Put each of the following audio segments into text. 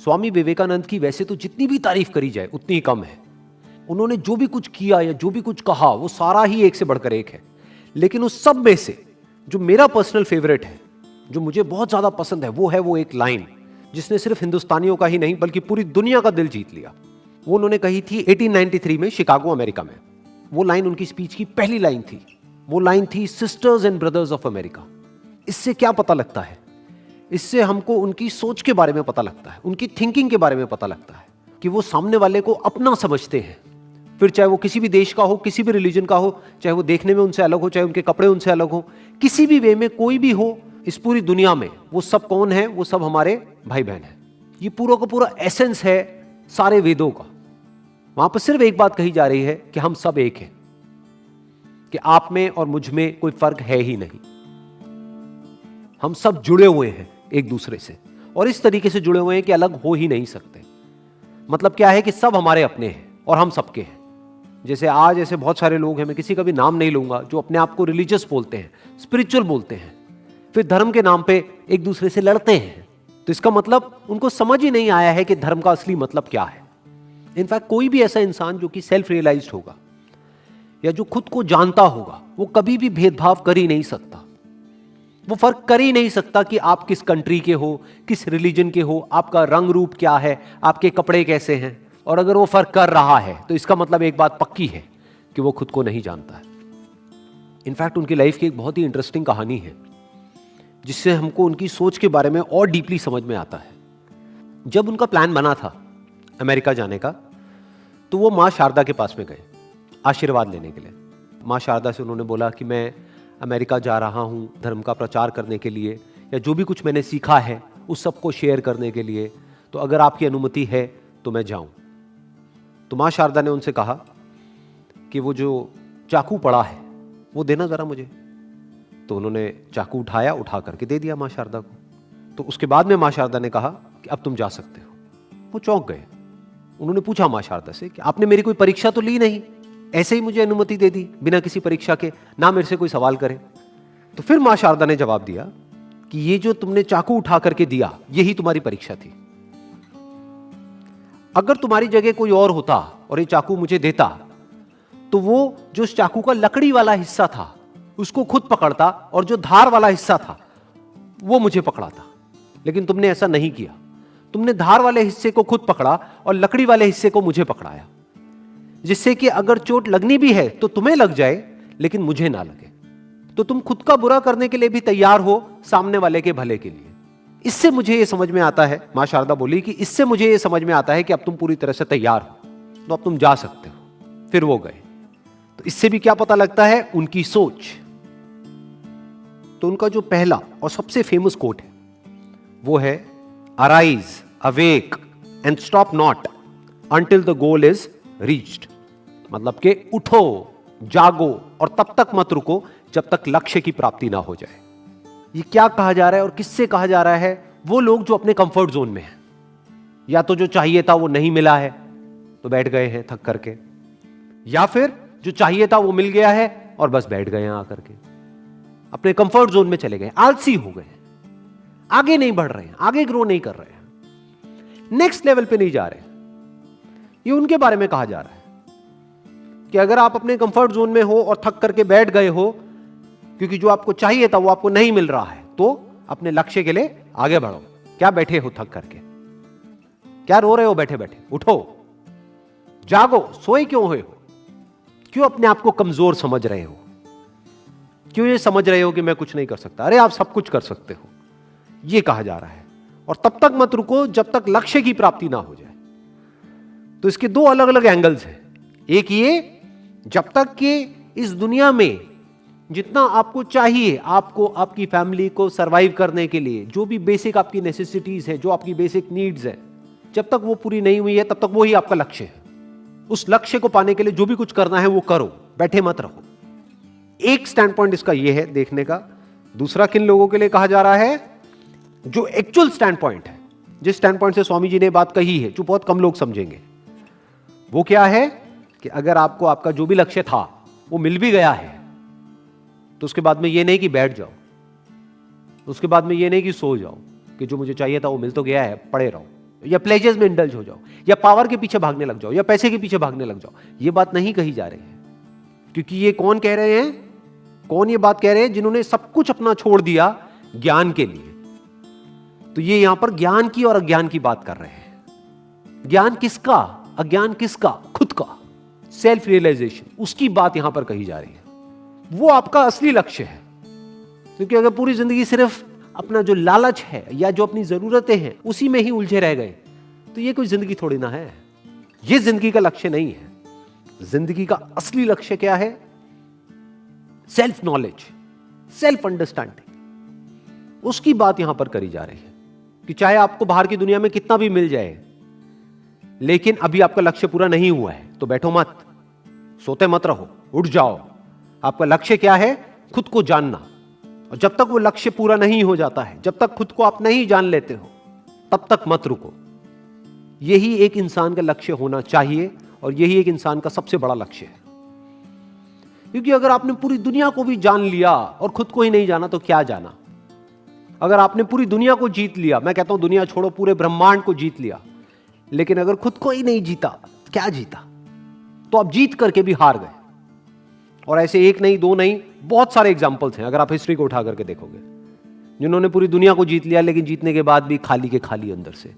स्वामी विवेकानंद की वैसे तो जितनी भी तारीफ करी जाए उतनी ही कम है। उन्होंने जो भी कुछ किया या जो भी कुछ कहा वो सारा ही एक से बढ़कर एक है। लेकिन उस सब में से जो मेरा पर्सनल फेवरेट है, जो मुझे बहुत ज्यादा पसंद है, वो एक लाइन जिसने सिर्फ हिंदुस्तानियों का ही नहीं बल्कि पूरी दुनिया का दिल जीत लिया। वो उन्होंने कही थी 1893 में शिकागो, अमेरिका में। वो लाइन उनकी स्पीच की पहली लाइन थी। वो लाइन थी, sisters and brothers of America. इससे क्या पता लगता है? इससे हमको उनकी सोच के बारे में पता लगता है, उनकी थिंकिंग के बारे में पता लगता है कि वो सामने वाले को अपना समझते हैं। फिर चाहे वो किसी भी देश का हो, किसी भी रिलीजन का हो, चाहे वो देखने में उनसे अलग हो, चाहे उनके कपड़े उनसे अलग हो, किसी भी वे में कोई भी हो, इस पूरी दुनिया में वो सब कौन है? वो सब हमारे भाई बहन है। ये पूरा का पूरा एसेंस है सारे वेदों का। वहां पर सिर्फ एक बात कही जा रही है कि हम सब एक हैं, कि आप में और मुझ में कोई फर्क है ही नहीं। हम सब जुड़े हुए हैं एक दूसरे से, और इस तरीके से जुड़े हुए हैं कि अलग हो ही नहीं सकते। मतलब क्या है कि सब हमारे अपने हैं और हम सबके हैं। जैसे आज ऐसे बहुत सारे लोग हैं, मैं किसी का भी नाम नहीं लूंगा, जो अपने आप को रिलीजियस बोलते हैं, स्पिरिचुअल बोलते हैं, फिर धर्म के नाम पे एक दूसरे से लड़ते हैं। तो इसका मतलब उनको समझ ही नहीं आया है कि धर्म का असली मतलब क्या है। इनफैक्ट कोई भी ऐसा इंसान जो कि सेल्फ रियलाइज्ड होगा या जो खुद को जानता होगा, वो कभी भी भेदभाव कर ही नहीं सकता। वो फर्क कर ही नहीं सकता कि आप किस कंट्री के हो, किस रिलीजन के हो, आपका रंग रूप क्या है, आपके कपड़े कैसे हैं। और अगर वो फर्क कर रहा है तो इसका मतलब एक बात पक्की है कि वो खुद को नहीं जानता है। इनफैक्ट उनकी लाइफ की एक बहुत ही इंटरेस्टिंग कहानी है जिससे हमको उनकी सोच के बारे में और डीपली समझ में आता है। जब उनका प्लान बना था अमेरिका जाने का, तो वो माँ शारदा के पास में गए आशीर्वाद लेने के लिए। माँ शारदा से उन्होंने बोला कि मैं अमेरिका जा रहा हूँ धर्म का प्रचार करने के लिए, या जो भी कुछ मैंने सीखा है उस सबको शेयर करने के लिए, तो अगर आपकी अनुमति है तो मैं जाऊँ। तो माँ शारदा ने उनसे कहा कि वो जो चाकू पड़ा है वो देना ज़रा मुझे। तो उन्होंने चाकू उठाया, उठा करके दे दिया माँ शारदा को। तो उसके बाद में माँ शारदा ने कहा कि अब तुम जा सकते हो। वो चौंक गए। उन्होंने पूछा माँ शारदा से कि आपने मेरी कोई परीक्षा तो ली नहीं, ऐसे ही मुझे अनुमति दे दी बिना किसी परीक्षा के, ना मेरे से कोई सवाल करे। तो फिर माँ शारदा ने जवाब दिया कि ये जो तुमने चाकू उठा करके दिया, यही तुम्हारी परीक्षा थी। अगर तुम्हारी जगह कोई और होता और ये चाकू मुझे देता, तो वो जो उस चाकू का लकड़ी वाला हिस्सा था उसको खुद पकड़ता, और जो धार वाला हिस्सा था वो मुझे पकड़ाता। लेकिन तुमने ऐसा नहीं किया। तुमने धार वाले हिस्से को खुद पकड़ा और लकड़ी वाले हिस्से को मुझे पकड़ाया, जिससे कि अगर चोट लगनी भी है तो तुम्हें लग जाए लेकिन मुझे ना लगे। तो तुम खुद का बुरा करने के लिए भी तैयार हो सामने वाले के भले के लिए। इससे मुझे यह समझ में आता है, मां शारदा बोली कि इससे मुझे यह समझ में आता है कि अब तुम पूरी तरह से तैयार हो, तो अब तुम जा सकते हो। फिर वो गए। तो इससे भी क्या पता लगता है? उनकी सोच। तो उनका जो पहला और सबसे फेमस कोट है वो है, arise, awake and stop not until the goal is reached. मतलब कि उठो, जागो और तब तक मत रुको जब तक लक्ष्य की प्राप्ति ना हो जाए। ये क्या कहा जा रहा है और किससे कहा जा रहा है? वो लोग जो अपने कंफर्ट जोन में हैं, या तो जो चाहिए था वो नहीं मिला है तो बैठ गए हैं थक करके, या फिर जो चाहिए था वो मिल गया है और बस बैठ गए हैं आकर के, अपने कंफर्ट जोन में चले गए, आलसी हो गए, आगे नहीं बढ़ रहे हैं, आगे ग्रो नहीं कर रहे हैं, नेक्स्ट लेवल पे नहीं जा रहे हैं। ये उनके बारे में कहा जा रहा है कि अगर आप अपने कंफर्ट जोन में हो और थक करके बैठ गए हो क्योंकि जो आपको चाहिए था वो आपको नहीं मिल रहा है, तो अपने लक्ष्य के लिए आगे बढ़ो। क्या बैठे हो थक करके? क्या रो रहे हो बैठे बैठे? उठो, जागो। सोए क्यों हुए हो? क्यों अपने आप को कमजोर समझ रहे हो? क्यों ये समझ रहे हो कि मैं कुछ नहीं कर सकता? अरे आप सब कुछ कर सकते हो, ये कहा जा रहा है। और तब तक मत रुको जब तक लक्ष्य की प्राप्ति ना हो जाए। तो इसके दो अलग अलग एंगल्स हैं। एक ये, जब तक कि इस दुनिया में जितना आपको चाहिए, आपको, आपकी फैमिली को सरवाइव करने के लिए जो भी बेसिक आपकी नेसेसिटीज है, जो आपकी बेसिक नीड्स है, जब तक वो पूरी नहीं हुई है तब तक वो ही आपका लक्ष्य है। उस लक्ष्य को पाने के लिए जो भी कुछ करना है वो करो, बैठे मत रहो। एक स्टैंड पॉइंट इसका ये है देखने का। दूसरा किन लोगों के लिए कहा जा रहा है? जो एक्चुअल स्टैंड पॉइंट है, जिस स्टैंड पॉइंट से स्वामी जी ने बात कही है, जो बहुत कम लोग समझेंगे, वो क्या है कि अगर आपको आपका जो भी लक्ष्य था वो मिल भी गया है तो उसके बाद में ये नहीं कि बैठ जाओ, उसके बाद में ये नहीं कि सो जाओ, कि जो मुझे चाहिए था वो मिल तो गया है, पड़े रहो। या प्लेजर्स में इंडल्ज हो जाओ, या पावर के पीछे भागने लग जाओ, या पैसे के पीछे भागने लग जाओ। ये बात नहीं कही जा रही है, क्योंकि ये कौन कह रहे हैं, कौन ये बात कह रहे हैं? जिन्होंने सब कुछ अपना छोड़ दिया ज्ञान के लिए। तो ये यहां पर ज्ञान की और अज्ञान की बात कर रहे हैं। ज्ञान किसका, अज्ञान किसका? खुद का, सेल्फ रियलाइजेशन, उसकी बात यहां पर कही जा रही है। वो आपका असली लक्ष्य है। क्योंकि अगर पूरी जिंदगी सिर्फ अपना जो लालच है या जो अपनी जरूरतें हैं उसी में ही उलझे रह गए, तो ये कोई जिंदगी थोड़ी ना है। ये जिंदगी का लक्ष्य नहीं है। जिंदगी का असली लक्ष्य क्या है? सेल्फ नॉलेज, सेल्फ अंडरस्टैंडिंग, उसकी बात यहां पर करी जा रही है। कि चाहे आपको बाहर की दुनिया में कितना भी मिल जाए, लेकिन अभी आपका लक्ष्य पूरा नहीं हुआ है तो बैठो मत, सोते मत रहो, उठ जाओ। आपका लक्ष्य क्या है? खुद को जानना। और जब तक वो लक्ष्य पूरा नहीं हो जाता है, जब तक खुद को आप नहीं जान लेते हो, तब तक मत रुको। यही एक इंसान का लक्ष्य होना चाहिए और यही एक इंसान का सबसे बड़ा लक्ष्य है। क्योंकि अगर आपने पूरी दुनिया को भी जान लिया और खुद को ही नहीं जाना तो क्या जाना? अगर आपने पूरी दुनिया को जीत लिया, मैं कहता हूं दुनिया छोड़ो, पूरे ब्रह्मांड को जीत लिया, लेकिन अगर खुद को ही नहीं जीता, क्या जीता? तो आप जीत करके भी हार गए। और ऐसे एक नहीं, दो नहीं, बहुत सारे एग्जाम्पल्स हैं अगर आप हिस्ट्री को उठा करके देखोगे, जिन्होंने पूरी दुनिया को जीत लिया लेकिन जीतने के बाद भी खाली के खाली अंदर से।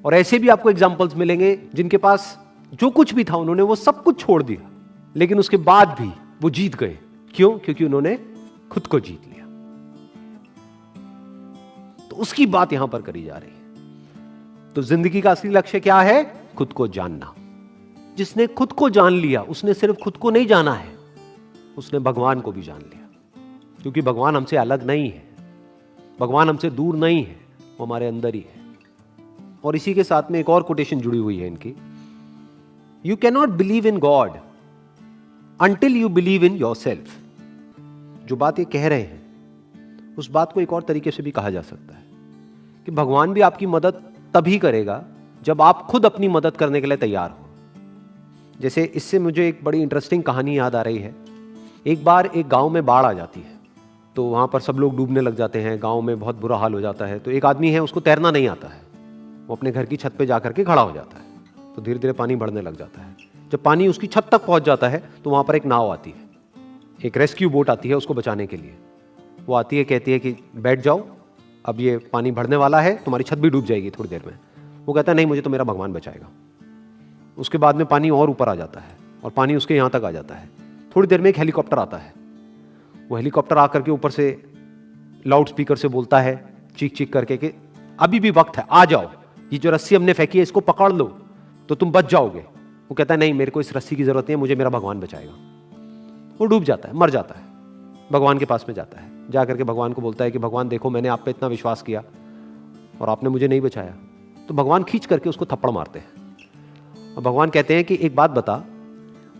और ऐसे भी आपको एग्जाम्पल्स मिलेंगे जिनके पास जो कुछ भी था उन्होंने वो सब कुछ छोड़ दिया, लेकिन उसके बाद भी वो जीत गए। क्यों? क्योंकि उन्होंने खुद को जीत लिया। तो उसकी बात यहां पर करी जा रही है। तो जिंदगी का असली लक्ष्य क्या है? खुद को जानना। जिसने खुद को जान लिया उसने सिर्फ खुद को नहीं जाना है, उसने भगवान को भी जान लिया। क्योंकि भगवान हमसे अलग नहीं है, भगवान हमसे दूर नहीं है, वो हमारे अंदर ही है। और इसी के साथ में एक और कोटेशन जुड़ी हुई है इनकी, you can not believe in God until you believe in yourself. जो बात ये कह रहे हैं उस बात को एक और तरीके से भी कहा जा सकता है कि भगवान भी आपकी मदद तभी करेगा जब आप खुद अपनी मदद करने के लिए तैयार हो। जैसे इससे मुझे एक बड़ी इंटरेस्टिंग कहानी याद आ रही है। एक बार एक गांव में बाढ़ आ जाती है, तो वहां पर सब लोग डूबने लग जाते हैं, गांव में बहुत बुरा हाल हो जाता है। तो एक आदमी है, उसको तैरना नहीं आता है, वो अपने घर की छत पे जाकर के खड़ा हो जाता है। तो धीरे धीरे पानी बढ़ने लग जाता है। जब पानी उसकी छत तक पहुंच जाता है तो वहां पर एक नाव आती है, एक रेस्क्यू बोट आती है उसको बचाने के लिए। वो आती है, कहती है कि बैठ जाओ, अब ये पानी बढ़ने वाला है, तुम्हारी छत भी डूब जाएगी थोड़ी देर में। वो कहता है नहीं, मुझे तो मेरा भगवान बचाएगा। उसके बाद में पानी और ऊपर आ जाता है और पानी उसके यहाँ तक आ जाता है। थोड़ी देर में एक हेलीकॉप्टर आता है। वो हेलीकॉप्टर आकर के ऊपर से लाउड स्पीकर से बोलता है चीख चीख करके कि अभी भी वक्त है, आ जाओ, ये जो रस्सी हमने फेंकी है इसको पकड़ लो तो तुम बच जाओगे। वो कहता है नहीं, मेरे को इस रस्सी की जरूरत नहीं है, मुझे मेरा भगवान बचाएगा। वो डूब जाता है, मर जाता है। भगवान के पास में जाता है, जाकर के भगवान को बोलता है कि भगवान देखो, मैंने आप पे इतना विश्वास किया और आपने मुझे नहीं बचाया। तो भगवान खींच करके उसको थप्पड़ मारते हैं और भगवान कहते हैं कि एक बात बता,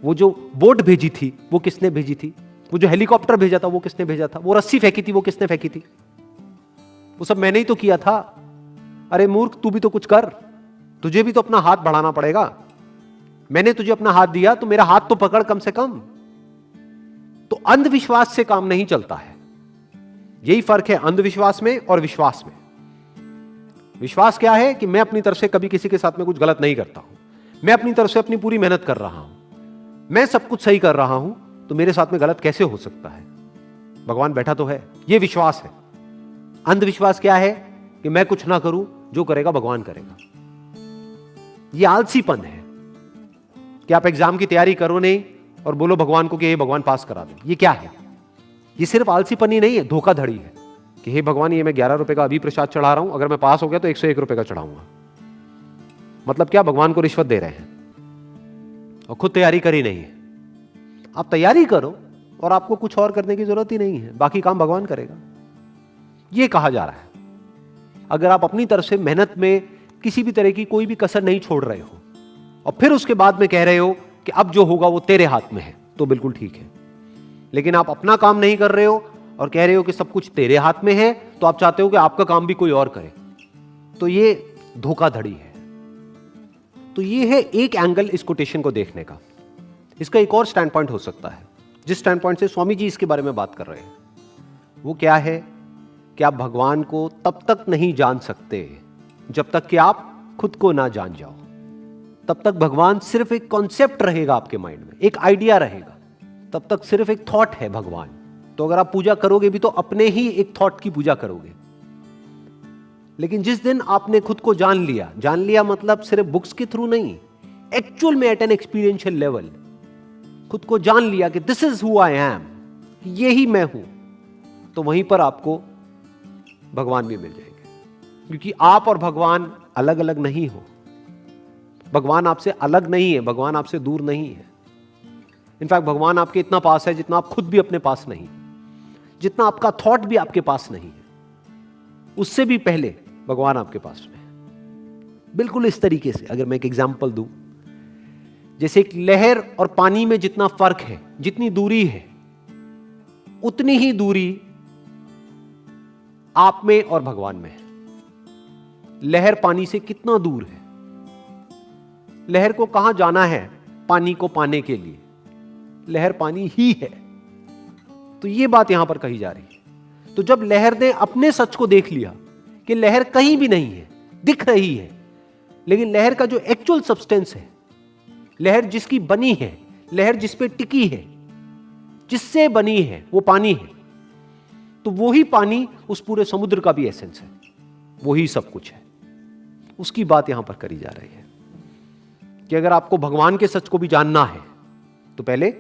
वो जो बोट भेजी थी वो किसने भेजी थी? वो जो हेलीकॉप्टर भेजा था वो किसने भेजा था? वो रस्सी फेंकी थी वो किसने फेंकी थी? वो सब मैंने ही तो किया था। अरे मूर्ख, तू भी तो कुछ कर, तुझे भी तो अपना हाथ बढ़ाना पड़ेगा। मैंने तुझे अपना हाथ दिया तो मेरा हाथ तो पकड़ कम से कम। तो अंधविश्वास से काम नहीं चलता है। यही फर्क है अंधविश्वास में और विश्वास में। विश्वास क्या है कि मैं अपनी तरफ से कभी किसी के साथ में कुछ गलत नहीं करता हूं, मैं अपनी तरफ से अपनी पूरी मेहनत कर रहा हूं, मैं सब कुछ सही कर रहा हूं, तो मेरे साथ में गलत कैसे हो सकता है? भगवान बैठा तो है। यह विश्वास है। अंधविश्वास क्या है कि मैं कुछ ना करूं, जो करेगा भगवान करेगा। यह आलसीपन है कि आप एग्जाम की तैयारी करो नहीं और बोलो भगवान को कि हे भगवान पास करा दे। ये क्या है? ये सिर्फ आलसीपन ही नहीं है, धोखाधड़ी है कि हे भगवान, ये मैं 11 रुपए का अभी प्रसाद चढ़ा रहा हूं, अगर मैं पास हो गया तो 101 रुपए का चढ़ाऊंगा। मतलब क्या? भगवान को रिश्वत दे रहे हैं और खुद तैयारी करी नहीं है। आप तैयारी करो और आपको कुछ और करने की जरूरत ही नहीं है, बाकी काम भगवान करेगा। यह कहा जा रहा है। अगर आप अपनी तरफ से मेहनत में किसी भी तरह की कोई भी कसर नहीं छोड़ रहे हो और फिर उसके बाद में कह रहे हो कि अब जो होगा वो तेरे हाथ में है, तो बिल्कुल ठीक है। लेकिन आप अपना काम नहीं कर रहे हो और कह रहे हो कि सब कुछ तेरे हाथ में है, तो आप चाहते हो कि आपका काम भी कोई और करे, तो ये धोखाधड़ी है। तो ये है एक एंगल इस कोटेशन को देखने का। इसका एक और स्टैंड पॉइंट हो सकता है, जिस स्टैंड पॉइंट से स्वामी जी इसके बारे में बात कर रहे हैं। वो क्या है कि आप भगवान को तब तक नहीं जान सकते जब तक कि आप खुद को ना जान जाओ, तब तक भगवान सिर्फ एक कॉन्सेप्ट रहेगा आपके माइंड में, एक आइडिया रहेगा, तब तक सिर्फ एक थॉट है भगवान। तो अगर आप पूजा करोगे भी तो अपने ही एक थॉट की पूजा करोगे। लेकिन जिस दिन आपने खुद को जान लिया मतलब सिर्फ बुक्स के थ्रू नहीं, एक्चुअल में एट एन एक्सपीरियंशियल लेवल खुद को जान लिया कि this is who I am, ये ही मैं हूं, तो वहीं पर आपको भगवान भी मिल जाएंगे। क्योंकि आप और भगवान अलग अलग नहीं हो। भगवान आपसे अलग नहीं है, भगवान आपसे दूर नहीं है। इनफैक्ट भगवान आपके इतना पास है जितना आप खुद भी अपने पास नहीं, जितना आपका थॉट भी आपके पास नहीं है, उससे भी पहले भगवान आपके पास में है। बिल्कुल इस तरीके से अगर मैं एक एग्जांपल दूं, जैसे एक लहर और पानी में जितना फर्क है, जितनी दूरी है, उतनी ही दूरी आप में और भगवान में है। लहर पानी से कितना दूर है? लहर को कहां जाना है पानी को पाने के लिए? लहर पानी ही है। तो यह बात यहां पर कही जा रही है। तो जब लहर ने अपने सच को देख लिया कि लहर कहीं भी नहीं है, दिख रही है, लेकिन लहर का जो एक्चुअल सब्सटेंस है, लहर जिसकी बनी है, लहर जिस पे टिकी है, जिससे बनी है, वो पानी है, तो वही पानी उस पूरे समुद्र का भी एसेंस है, वही सब कुछ है। उसकी बात यहां पर करी जा रही है कि अगर आपको भगवान के सच को भी जानना है तो पहले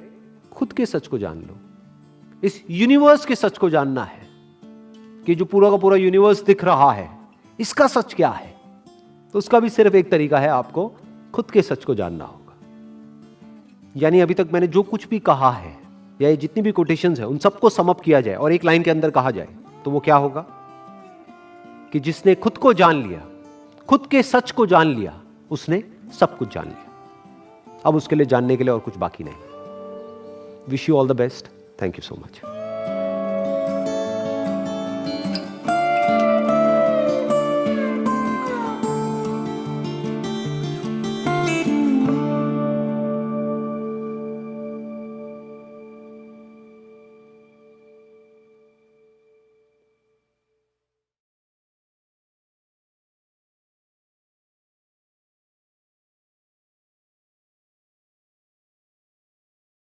खुद के सच को जान लो। इस यूनिवर्स के सच को जानना है कि जो पूरा का पूरा यूनिवर्स दिख रहा है, इसका सच क्या है, तो उसका भी सिर्फ एक तरीका है, आपको खुद के सच को जानना होगा। यानी अभी तक मैंने जो कुछ भी कहा है, या ये जितनी भी कोटेशंस है, उन सबको सम अप किया जाए और एक लाइन के अंदर कहा जाए तो वो क्या होगा कि जिसने खुद को जान लिया, खुद के सच को जान लिया, उसने सब कुछ जान लिया। अब उसके लिए जानने के लिए और कुछ बाकी नहीं। Wish you all the best. Thank you so much.